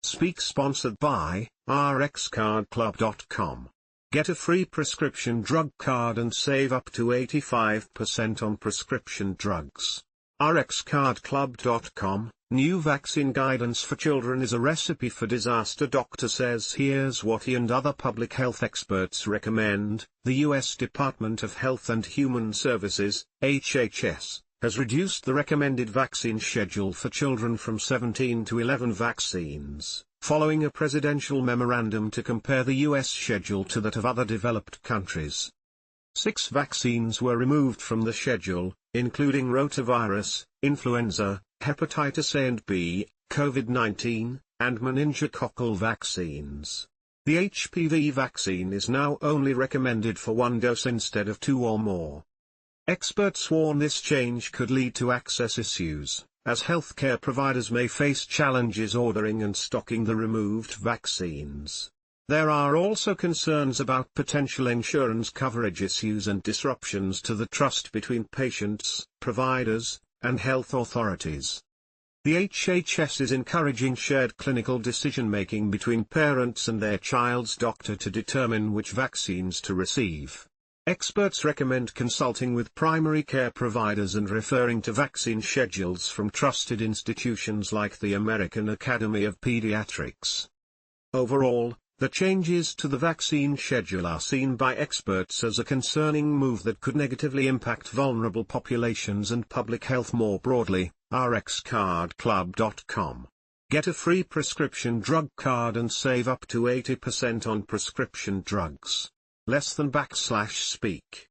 Speak sponsored by rxcardclub.com. Get a free prescription drug card and save up to 85% on prescription drugs. rxcardclub.com. New vaccine guidance for children is a recipe for disaster. Doctor says here's what he and other public health experts recommend. The U.S. Department of Health and Human Services, HHS, has reduced the recommended vaccine schedule for children from 17 to 11 vaccines, following a presidential memorandum to compare the U.S. schedule to that of other developed countries. 6 vaccines were removed from the schedule, including rotavirus, influenza, hepatitis A and B, COVID-19, and meningococcal vaccines. The HPV vaccine is now only recommended for 1 dose instead of 2 or more. Experts warn this change could lead to access issues, as healthcare providers may face challenges ordering and stocking the removed vaccines. There are also concerns about potential insurance coverage issues and disruptions to the trust between patients, providers, and health authorities. The HHS is encouraging shared clinical decision-making between parents and their child's doctor to determine which vaccines to receive. Experts recommend consulting with primary care providers and referring to vaccine schedules from trusted institutions like the American Academy of Pediatrics. Overall, the changes to the vaccine schedule are seen by experts as a concerning move that could negatively impact vulnerable populations and public health more broadly. rxcardclub.com. Get a free prescription drug card and save up to 80% on prescription drugs. Less than /speak.